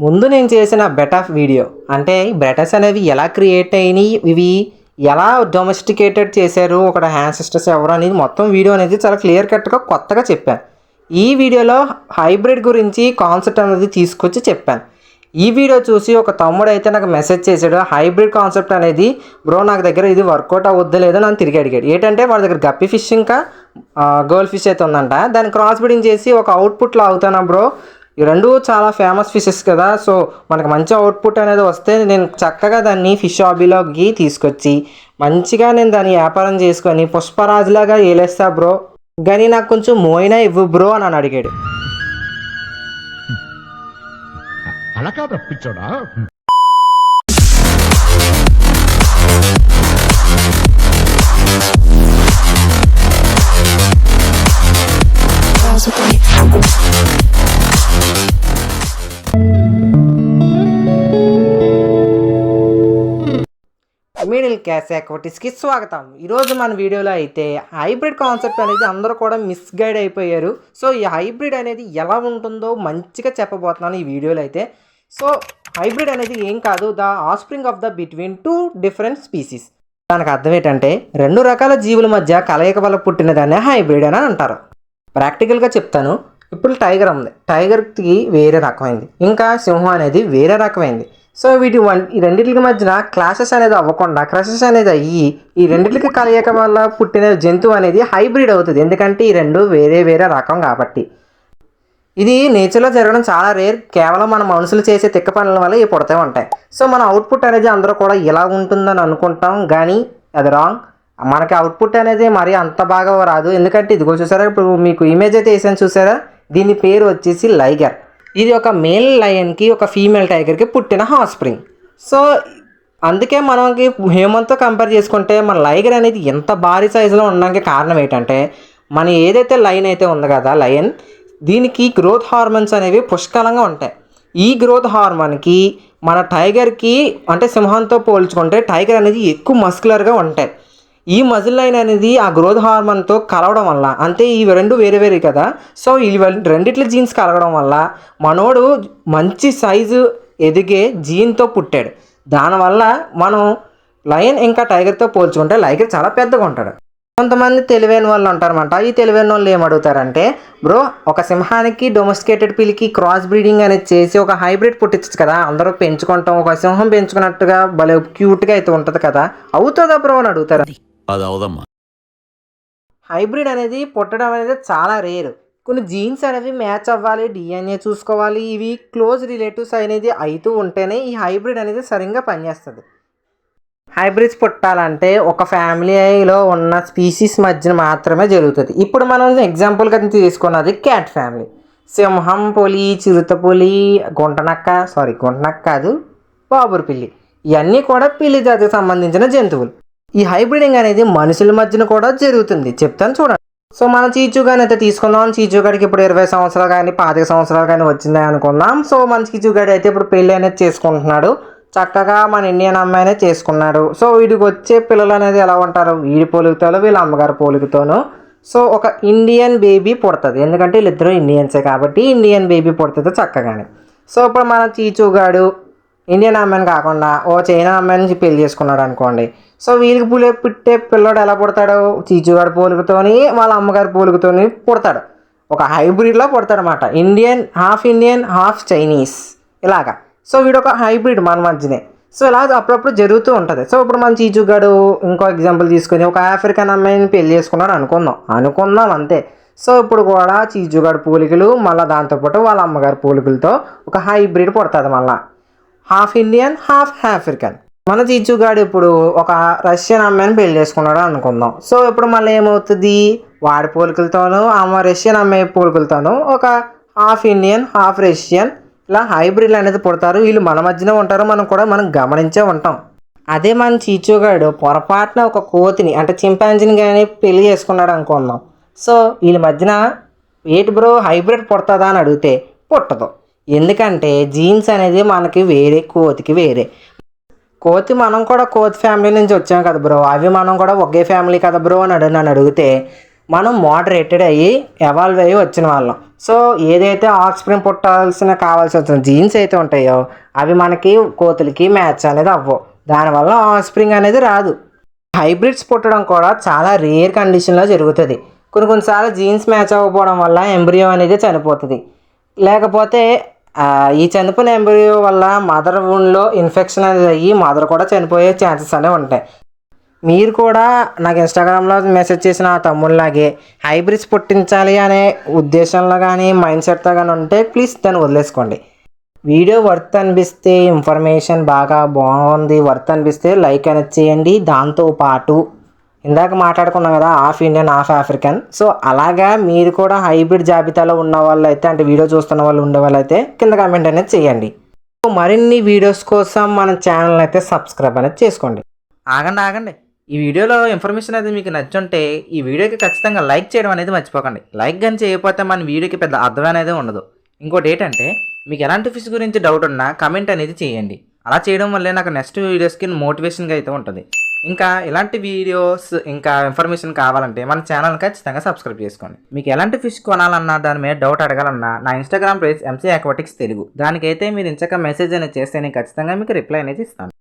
ముందు నేను చేసిన బెటా వీడియో అంటే ఈ బెటాస్ అనేవి ఎలా క్రియేట్ అయినాయి, ఇవి ఎలా డొమెస్టికేటెడ్ చేశారు, ఒక యాన్సెస్టర్స్ ఎవరు అనేది మొత్తం వీడియో అనేది చాలా క్లియర్ కట్గా కొత్తగా చెప్పాను. ఈ వీడియోలో హైబ్రిడ్ గురించి కాన్సెప్ట్ అనేది తీసుకొచ్చి చెప్పాను. ఈ వీడియో చూసి ఒక తమ్ముడు అయితే నాకు మెసేజ్ చేశాడు, హైబ్రిడ్ కాన్సెప్ట్ అనేది బ్రో నాకు దగ్గర ఇది వర్కౌట్ అవుద్దో లేదో నన్ను తిరిగి అడిగాడు. ఏంటంటే వాడి దగ్గర గప్పి ఫిష్ ఇంకా గర్ల్ ఫిష్ అయితే ఉందంట. దాన్ని క్రాస్ బ్రీడింగ్ చేసి ఒక అవుట్పుట్లో అవుతానా బ్రో, ఈ రెండు చాలా ఫేమస్ ఫిషెస్ కదా, సో మనకు మంచి అవుట్పుట్ అనేది వస్తే నేను చక్కగా దాన్ని ఫిష్ హాబీలోకి తీసుకొచ్చి మంచిగా నేను దాన్ని వ్యాపారం చేసుకొని పుష్పరాజులాగా ఏలేస్తా బ్రో, కానీ నాకు కొంచెం మోయినా ఇవ్వు బ్రో అని అడిగాడు. అలా కాదు పిచ్చోడా. మిడిల్ క్లాస్ యాక్టివిటీస్కి స్వాగతం. ఈరోజు మన వీడియోలో అయితే హైబ్రిడ్ కాన్సెప్ట్ అనేది అందరూ కూడా మిస్గైడ్ అయిపోయారు. సో ఈ హైబ్రిడ్ అనేది ఎలా ఉంటుందో మంచిగా చెప్పబోతున్నాను ఈ వీడియోలో అయితే. సో హైబ్రిడ్ అనేది ఏం కాదు, the offspring of the between two different species. దానికి అర్థం ఏంటంటే రెండు రకాల జీవుల మధ్య కలయిక వల్ల పుట్టినదాన్ని హైబ్రిడ్ అని అంటారు. ప్రాక్టికల్గా చెప్తాను. ఇప్పుడు టైగర్ ఉంది, టైగర్కి వేరే రకమైంది, ఇంకా సింహం అనేది వేరే రకమైంది. సో ఈ రెండింటికి మధ్యన క్లాసెస్ అనేది అవ్వకుండా క్రషెస్ అనేది అయ్యి ఈ రెండింటికి కలయిక వల్ల పుట్టిన జంతువు అనేది హైబ్రిడ్ అవుతుంది. ఎందుకంటే ఈ రెండు వేరే వేరే రకం కాబట్టి. ఇది నేచర్లో జరగడం చాలా రేర్, కేవలం మన మనుషులు చేసే తిక్క పనుల వల్ల ఇవి పుడతా ఉంటాయి. సో మన అవుట్పుట్ అనేది అందరూ కూడా ఇలా ఉంటుందని అనుకుంటాం, కానీ అది రాంగ్. మనకి అవుట్పుట్ అనేది మరీ అంత బాగా రాదు. ఎందుకంటే ఇదిగో చూసారా, ఇప్పుడు మీకు ఇమేజ్ అయితే వేసాను చూసారా, దీని పేరు వచ్చేసి లైగర్. ఇది ఒక మేల్ లయన్కి ఒక ఫీమేల్ టైగర్కి పుట్టిన ఆఫ్స్ప్రింగ్. సో అందుకే మనకి హ్యూమన్తో కంపేర్ చేసుకుంటే మన లైగర్ అనేది ఎంత భారీ సైజులో ఉండడానికి కారణం ఏంటంటే, మన ఏదైతే లయన్ అయితే ఉంది కదా లయన్, దీనికి గ్రోత్ హార్మోన్స్ అనేవి పుష్కలంగా ఉంటాయి. ఈ గ్రోత్ హార్మోన్కి మన టైగర్కి అంటే సింహంతో పోల్చుకుంటే టైగర్ అనేది ఎక్కువ మస్కులర్గా ఉంటాయి. ఈ మజిల్ లైన్ అనేది ఆ గ్రోత్ హార్మోన్తో కలవడం వల్ల, అంటే ఇవి రెండు వేరే వేరే కదా, సో ఇవి రెండిట్ల జీన్స్ కలగడం వల్ల మనోడు మంచి సైజు ఎదిగే జీన్తో పుట్టాడు. దానివల్ల మనం లయన్ ఇంకా టైగర్తో పోల్చుకుంటే లైగర్ చాలా పెద్దగా ఉంటాడు. కొంతమంది తెలివైన వాళ్ళు ఉంటారన్నమాట. ఈ తెలివైన వాళ్ళు ఏమడుగుతారంటే, బ్రో ఒక సింహానికి డొమెస్టికేటెడ్ పిల్లికి క్రాస్ బ్రీడింగ్ అనేది చేసి ఒక హైబ్రిడ్ పుట్టించచ్చు కదా, అందరూ పెంచుకుంటాం, ఒక సింహం పెంచుకున్నట్టుగా భలే క్యూట్గా అయితే ఉంటుంది కదా, అవుతుందా బ్రో అని అడుగుతారు. అది అవదమ్మా. హైబ్రిడ్ అనేది పుట్టడం అనేది చాలా రేరు. కొన్ని జీన్స్ అనేవి మ్యాచ్ అవ్వాలి, డిఎన్ఏ చూసుకోవాలి, ఇవి క్లోజ్ రిలేటివ్స్ అనేది అవుతూ ఉంటేనే ఈ హైబ్రిడ్ అనేది సరిగ్గా పనిచేస్తుంది. హైబ్రిడ్స్ పుట్టాలంటే ఒక ఫ్యామిలీలో ఉన్న స్పీసీస్ మధ్యన మాత్రమే జరుగుతుంది. ఇప్పుడు మనం ఎగ్జాంపుల్గా తీసుకున్నది క్యాట్ ఫ్యామిలీ. సింహం, పులి, చిరుతపులి, గుంటనక్క కాదు, బాబురు పిల్లి, ఇవన్నీ కూడా పిల్లి జాతికి సంబంధించిన జంతువులు. ఈ హైబ్రిడింగ్ అనేది మనుషుల మధ్యన కూడా జరుగుతుంది, చెప్తాను చూడండి. సో మన చీచుగాని అయితే తీసుకుందాం. చీచుగాడికి ఇప్పుడు 20 సంవత్సరాలు కానీ 25 సంవత్సరాలు కానీ వచ్చిందని అనుకుందాం. సో మన చీచుగాడి అయితే ఇప్పుడు పెళ్ళి అనేది చేసుకుంటున్నాడు, చక్కగా మన ఇండియన్ అమ్మాయినే చేసుకున్నాడు. సో వీడికి వచ్చే పిల్లలు అనేది ఎలా ఉంటారు, వీడి పోలికతోనూ వీళ్ళ అమ్మగారి పోలికతోనూ. సో ఒక ఇండియన్ బేబీ పుడుతుంది, ఎందుకంటే వీళ్ళిద్దరూ ఇండియన్సే కాబట్టి ఇండియన్ బేబీ పుడుతుంది చక్కగానే. సో ఇప్పుడు మన చీచుగాడు ఇండియన్ అమ్మాయిని కాకుండా ఓ చైనా అమ్మాయిని పెళ్లి చేసుకున్నాడు అనుకోండి. సో వీళ్ళకి పుట్టే పిల్లడు ఎలా పుడతాడు, చీచుగాడి పోలికతోని వాళ్ళ అమ్మగారి పోలికతోని పుడతాడు. ఒక హైబ్రిడ్లో పుడతాడు అన్నమాట, ఇండియన్ హాఫ్ చైనీస్ ఇలాగా. సో వీడు ఒక హైబ్రిడ్ మన మధ్యనే. సో ఇలా అప్పుడప్పుడు జరుగుతూ ఉంటుంది. సో ఇప్పుడు మన చీచుగాడు ఇంకో ఎగ్జాంపుల్ తీసుకొని ఒక ఆఫ్రికన్ అమ్మాయిని పెళ్లి చేసుకున్నాడు అనుకుందాం అంతే. సో ఇప్పుడు కూడా చీచుగాడు పోలికలు మళ్ళీ దాంతోపాటు వాళ్ళ అమ్మగారి పోలికలతో ఒక హైబ్రిడ్ పుడుతుంది, మళ్ళీ హాఫ్ ఇండియన్ హాఫ్ ఆఫ్రికన్. మన చీచుగాడు ఇప్పుడు ఒక రష్యన్ అమ్మాయిని పెళ్లి చేసుకున్నాడు అనుకుందాం. సో ఇప్పుడు మళ్ళీ ఏమవుతుంది, వాడి పోలికలతోనూ రష్యన్ అమ్మాయి పోలికలతోనూ ఒక హాఫ్ ఇండియన్ హాఫ్ రష్యన్ ఇలా హైబ్రిడ్లు అనేది పుడతారు. వీళ్ళు మన మధ్యనే ఉంటారు, మనం గమనించే ఉంటాం. అదే మన చీచుగాడు పొరపాటున ఒక కోతిని అంటే చింపాంజీని కానీ పెళ్లి చేసుకున్నాడు అనుకుందాం. సో వీళ్ళ మధ్యన ఏంటి బ్రో హైబ్రిడ్ పుడతాదా అని అడిగితే పుట్టదు. ఎందుకంటే జీన్స్ అనేది మనకి వేరే, కోతికి వేరే. మనం కూడా కోతి ఫ్యామిలీ నుంచి వచ్చాం కదా బ్రో, అవి మనం కూడా ఒకే ఫ్యామిలీ కదా బ్రో అని నన్ను అడిగితే మనం మోడరేటెడ్ అయ్యి ఎవాల్వ్ అయ్యి వచ్చిన వాళ్ళం. సో ఏదైతే ఆఫ్స్ప్రింగ్ కావాల్సి వచ్చిన జీన్స్ అయితే ఉంటాయో అవి మనకి కోతులకి మ్యాచ్ అనేది అవ్వవు. దానివల్ల ఆఫ్స్ప్రింగ్ అనేది రాదు. హైబ్రిడ్స్ పుట్టడం కూడా చాలా రేర్ కండిషన్లో జరుగుతుంది. కొన్నిసార్లు జీన్స్ మ్యాచ్ అవ్వకపోవడం వల్ల ఎంబ్రియో అనేది చనిపోతుంది. లేకపోతే ఈ చనిపోయిన ఎంబ్రియో వల్ల మదర్ వుండ్లో ఇన్ఫెక్షన్ అనేది అయ్యి మదర్ కూడా చనిపోయే ఛాన్సెస్ అనేవి ఉంటాయి. మీరు కూడా నాకు ఇన్స్టాగ్రామ్లో మెసేజ్ చేసిన ఆ తమ్ముళ్ళలాగే హైబ్రిడ్స్ పుట్టించాలి అనే ఉద్దేశంలో కానీ మైండ్ సెట్తో కానీ ఉంటే ప్లీజ్ దాన్ని వదిలేసుకోండి. వీడియో వర్త్ అనిపిస్తే, ఇన్ఫర్మేషన్ బాగా బాగుంది వర్త్ అనిపిస్తే లైక్ అనేది చేయండి. దాంతోపాటు ఇందాక మాట్లాడుకున్నాం కదా half Indian half African. So అలాగా మీరు కూడా హైబ్రిడ్ జాబితాలో ఉన్న వాళ్ళు అయితే అంటే వీడియో చూస్తున్న వాళ్ళు ఉండే వాళ్ళు అయితే కింద కామెంట్ అనేది చేయండి. మరిన్ని వీడియోస్ కోసం మన ఛానల్ అయితే సబ్స్క్రైబ్ అనేది చేసుకోండి. ఆగండి, ఈ వీడియోలో ఇన్ఫర్మేషన్ అనేది మీకు నచ్చుంటే ఈ వీడియోకి ఖచ్చితంగా లైక్ చేయడం అనేది మర్చిపోకండి. లైక్ కానీ చేయకపోతే మన వీడియోకి పెద్ద అర్థం అనేది ఉండదు. ఇంకోటి ఏంటంటే మీకు ఎలాంటి ఫిష్ గురించి డౌట్ ఉన్నా కమెంట్ అనేది చేయండి. అలా చేయడం వల్లే నాకు నెక్స్ట్ వీడియోస్కి మోటివేషన్గా అయితే ఉంటుంది. ఇంకా ఇలాంటి వీడియోస్ ఇంకా ఇన్ఫర్మేషన్ కావాలంటే మన ఛానల్ ఖచ్చితంగా సబ్స్క్రైబ్ చేసుకోండి. మీకు ఎలాంటి ఫిష్ కొనాలన్నా దాని మీద డౌట్ అడగాలన్నా నా Instagram page MC Aquatics Telugu, దానికైతే మీరు ఇంచక మెసేజ్ అనేది చేస్తే నేను ఖచ్చితంగా మీకు రిప్లై అనేది ఇస్తాను.